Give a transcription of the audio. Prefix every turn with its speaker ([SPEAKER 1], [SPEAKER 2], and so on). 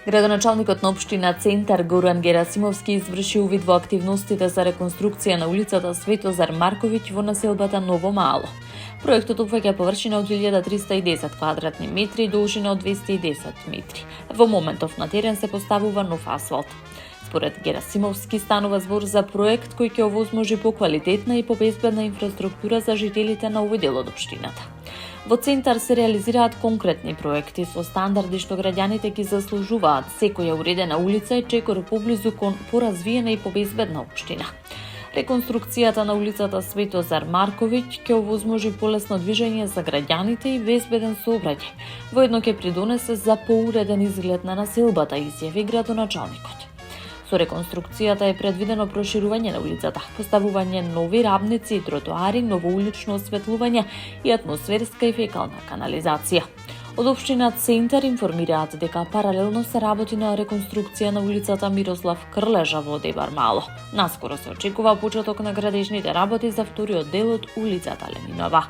[SPEAKER 1] Градоначалникот на општина Центар Горан Герасимовски изврши увид во активностите за реконструкција на улицата Светозар Марковиќ во населбата Ново Мало. Проектот опфаќа површина од 1310 квадратни метри и должина од 210 метри. Во моментов на терен се поставува нов асфалт. Според Герасимовски станува збор за проект кој ќе овозможи поквалитетна и побезбедна инфраструктура за жителите на овој дел од општината. Во Центар се реализираат конкретни проекти со стандарди што граѓаните ги заслужуваат. Секоја уредена улица е чекор поблизу кон поразвиена и побезбедна општина. Реконструкцијата на улицата Светозар Марковиќ ќе овозможи полесно движење за граѓаните и безбеден сообраќај. Воедно ќе придонесе за поуреден изглед на населбата, изјави градоначалникот. Со реконструкцијата е предвидено проширување на улицата, поставување нови рабници и тротоари, ново улично осветлување и атмосферска и фекална канализација. Од општина Центар информираат дека паралелно се работи на реконструкција на улицата Мирослав Крлежа во Дебар Мало. Наскоро се очекува почеток на градежните работи за вториот дел од улицата Ленинова.